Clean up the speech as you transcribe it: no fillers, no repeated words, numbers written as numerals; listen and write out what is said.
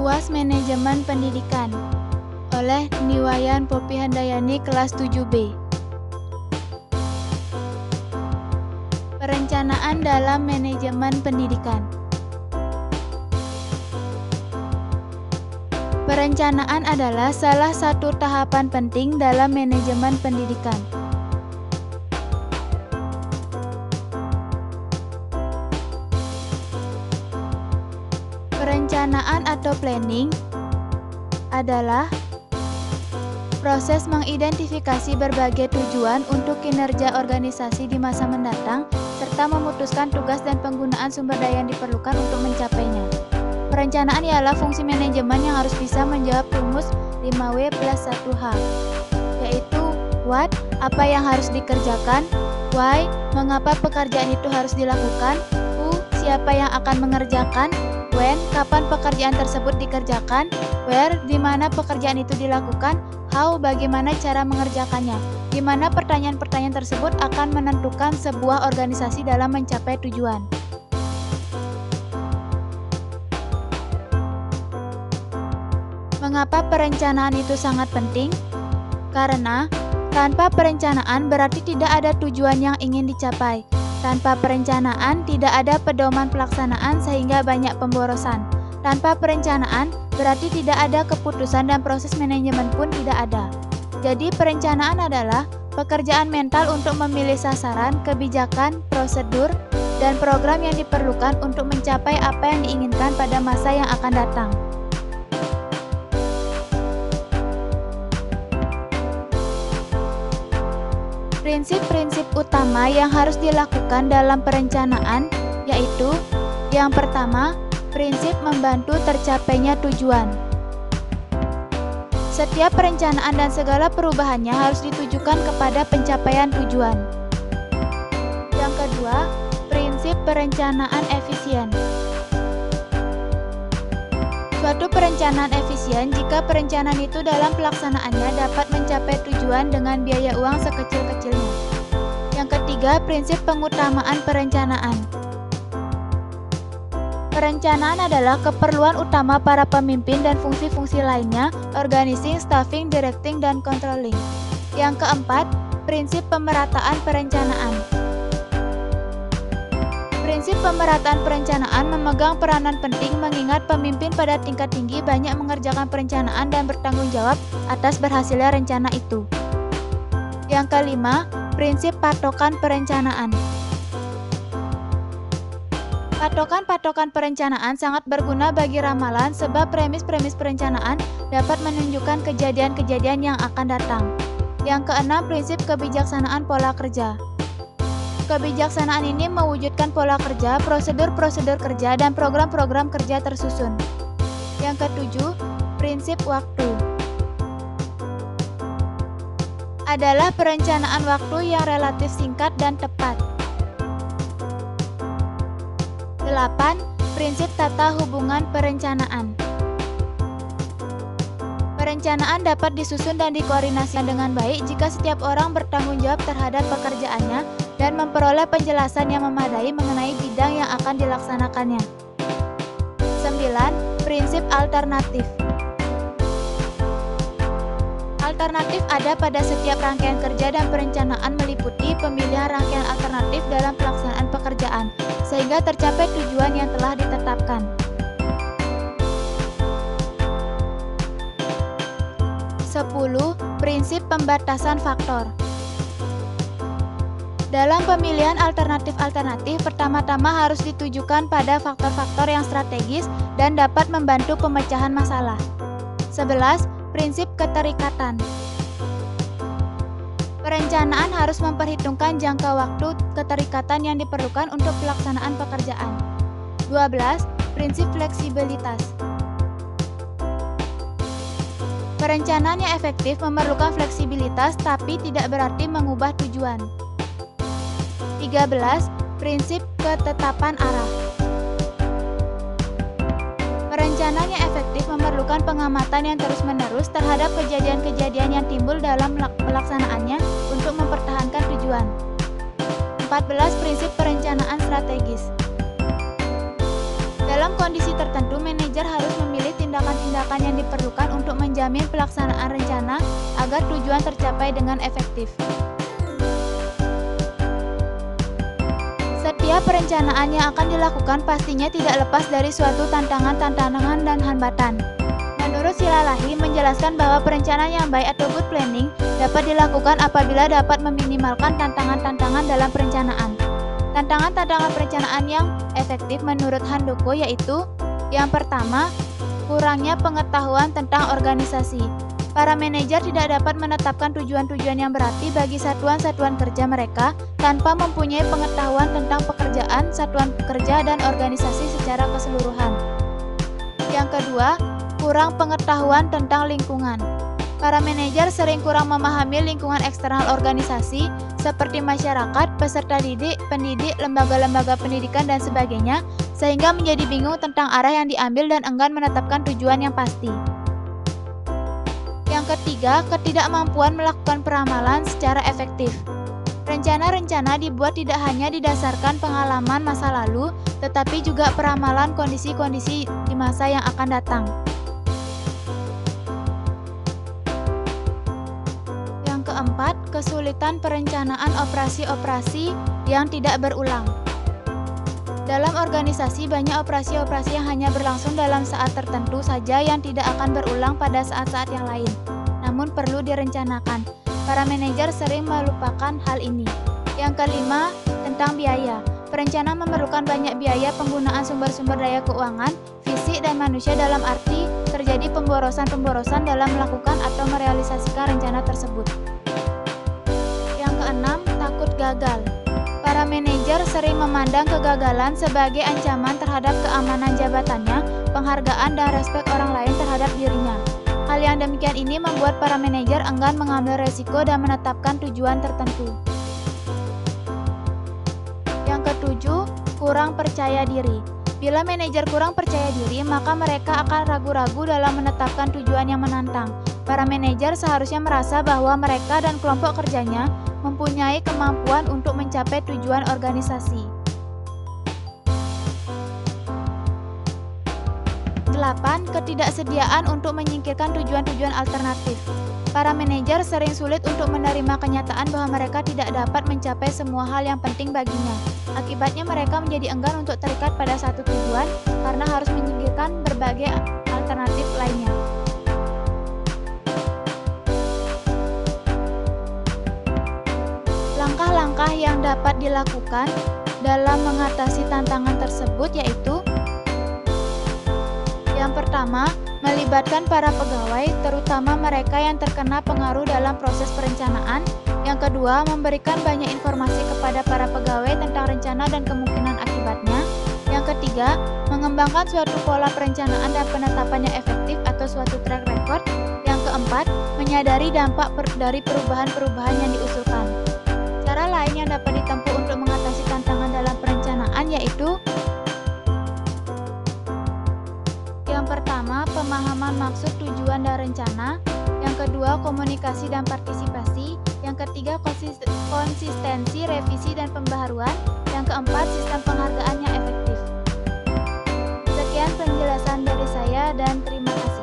UAS Manajemen Pendidikan oleh Niwayan Poppy Handayani kelas 7B. Perencanaan dalam manajemen pendidikan. Perencanaan adalah salah satu tahapan penting dalam manajemen pendidikan. Perencanaan atau planning adalah proses mengidentifikasi berbagai tujuan untuk kinerja organisasi di masa mendatang, serta memutuskan tugas dan penggunaan sumber daya yang diperlukan untuk mencapainya. Perencanaan ialah fungsi manajemen yang harus bisa menjawab rumus 5W+1H, yaitu what, apa yang harus dikerjakan, why, mengapa pekerjaan itu harus dilakukan, who, siapa yang akan mengerjakan, when, kapan pekerjaan tersebut dikerjakan, where, di mana pekerjaan itu dilakukan, how, bagaimana cara mengerjakannya, di mana pertanyaan-pertanyaan tersebut akan menentukan sebuah organisasi dalam mencapai tujuan. Mengapa perencanaan itu sangat penting? Karena tanpa perencanaan berarti tidak ada tujuan yang ingin dicapai. Tanpa perencanaan tidak ada pedoman pelaksanaan sehingga banyak pemborosan. Tanpa perencanaan berarti tidak ada keputusan dan proses manajemen pun tidak ada. Jadi perencanaan adalah pekerjaan mental untuk memilih sasaran, kebijakan, prosedur, dan program yang diperlukan untuk mencapai apa yang diinginkan pada masa yang akan datang. Prinsip-prinsip utama yang harus dilakukan dalam perencanaan yaitu: yang pertama, prinsip membantu tercapainya tujuan. Setiap perencanaan dan segala perubahannya harus ditujukan kepada pencapaian tujuan. Yang kedua, prinsip perencanaan efisien. Suatu perencanaan efisien jika perencanaan itu dalam pelaksanaannya dapat mencapai tujuan dengan biaya uang sekecil-kecilnya. Yang ketiga, prinsip pengutamaan perencanaan. Perencanaan adalah keperluan utama para pemimpin dan fungsi-fungsi lainnya, organizing, staffing, directing, dan controlling. Yang keempat, prinsip pemerataan perencanaan. Prinsip pemerataan perencanaan memegang peranan penting mengingat pemimpin pada tingkat tinggi banyak mengerjakan perencanaan dan bertanggung jawab atas berhasilnya rencana itu. Yang kelima, prinsip patokan perencanaan. Patokan-patokan perencanaan sangat berguna bagi ramalan sebab premis-premis perencanaan dapat menunjukkan kejadian-kejadian yang akan datang. Yang keenam, prinsip kebijaksanaan pola kerja. Kebijaksanaan ini mewujudkan pola kerja, prosedur-prosedur kerja, dan program-program kerja tersusun. Yang ketujuh, prinsip waktu. Adalah perencanaan waktu yang relatif singkat dan tepat. 8. Prinsip tata hubungan perencanaan. Perencanaan dapat disusun dan dikoordinasikan dengan baik jika setiap orang bertanggung jawab terhadap pekerjaannya dan memperoleh penjelasan yang memadai mengenai bidang yang akan dilaksanakannya. 9. Prinsip alternatif. Alternatif ada pada setiap rangkaian kerja dan perencanaan meliputi pemilihan rangkaian alternatif dalam pelaksanaan pekerjaan, sehingga tercapai tujuan yang telah ditetapkan. 10. Prinsip pembatasan faktor. Dalam pemilihan alternatif-alternatif, pertama-tama harus ditujukan pada faktor-faktor yang strategis dan dapat membantu pemecahan masalah. 11. Prinsip keterikatan. Perencanaan harus memperhitungkan jangka waktu keterikatan yang diperlukan untuk pelaksanaan pekerjaan. 12. Prinsip fleksibilitas. Perencanaan yang efektif memerlukan fleksibilitas tapi tidak berarti mengubah tujuan. 13. Prinsip ketetapan arah. Perencanaan yang efektif memerlukan pengamatan yang terus-menerus terhadap kejadian-kejadian yang timbul dalam pelaksanaannya untuk mempertahankan tujuan. 14. Prinsip perencanaan strategis. Dalam kondisi tertentu, manajer harus memilih tindakan tindakan-tindakan yang diperlukan untuk menjamin pelaksanaan rencana agar tujuan tercapai dengan efektif. Setiap perencanaan yang akan dilakukan pastinya tidak lepas dari suatu tantangan dan hambatan. Menurut Silalahi menjelaskan bahwa perencanaan yang baik atau good planning dapat dilakukan apabila dapat meminimalkan tantangan-tantangan dalam perencanaan. Tantangan-tantangan perencanaan yang efektif menurut Handoko yaitu: yang pertama, kurangnya pengetahuan tentang organisasi. Para manajer tidak dapat menetapkan tujuan-tujuan yang berarti bagi satuan-satuan kerja mereka tanpa mempunyai pengetahuan tentang pekerjaan, satuan kerja, dan organisasi secara keseluruhan. Yang kedua, kurang pengetahuan tentang lingkungan. Para manajer sering kurang memahami lingkungan eksternal organisasi seperti masyarakat, peserta didik, pendidik, lembaga-lembaga pendidikan, dan sebagainya, sehingga menjadi bingung tentang arah yang diambil dan enggan menetapkan tujuan yang pasti. Yang ketiga, ketidakmampuan melakukan peramalan secara efektif. Rencana-rencana dibuat tidak hanya didasarkan pengalaman masa lalu, tetapi juga peramalan kondisi-kondisi di masa yang akan datang. Yang keempat, kesulitan perencanaan operasi-operasi yang tidak berulang. Dalam organisasi, banyak operasi-operasi yang hanya berlangsung dalam saat tertentu saja yang tidak akan berulang pada saat-saat yang lain, namun perlu direncanakan. Para manajer sering melupakan hal ini. Yang kelima, tentang biaya. Perencanaan memerlukan banyak biaya penggunaan sumber-sumber daya keuangan, fisik, dan manusia dalam arti terjadi pemborosan-pemborosan dalam melakukan atau merealisasikan rencana tersebut. Yang keenam, takut gagal. Para manajer sering memandang kegagalan sebagai ancaman terhadap keamanan jabatannya, penghargaan, dan respek orang lain terhadap dirinya. Hal yang demikian ini membuat para manajer enggan mengambil resiko dan menetapkan tujuan tertentu. Yang ketujuh, kurang percaya diri. Bila manajer kurang percaya diri, maka mereka akan ragu-ragu dalam menetapkan tujuan yang menantang. Para manajer seharusnya merasa bahwa mereka dan kelompok kerjanya mempunyai kemampuan untuk mencapai tujuan organisasi. 8. Ketidaksediaan untuk menyingkirkan tujuan-tujuan alternatif. Para manajer sering sulit untuk menerima kenyataan bahwa mereka tidak dapat mencapai semua hal yang penting baginya. Akibatnya mereka menjadi enggan untuk terikat pada satu tujuan karena harus menyingkirkan berbagai alternatif lainnya. Langkah-langkah yang dapat dilakukan dalam mengatasi tantangan tersebut yaitu: yang pertama, melibatkan para pegawai, terutama mereka yang terkena pengaruh dalam proses perencanaan. Yang kedua, memberikan banyak informasi kepada para pegawai tentang rencana dan kemungkinan akibatnya. Yang ketiga, mengembangkan suatu pola perencanaan dan penetapan yang efektif atau suatu track record. Yang keempat, menyadari dampak dari perubahan-perubahan yang diusulkan. Cara lain yang dapat ditempuh untuk mengatasi tantangan dalam perencanaan yaitu: yang pertama, pemahaman maksud, tujuan, dan rencana. Yang kedua, komunikasi dan partisipasi. Yang ketiga, konsistensi, revisi, dan pembaharuan. Yang keempat, sistem penghargaan yang efektif. Sekian penjelasan dari saya dan terima kasih.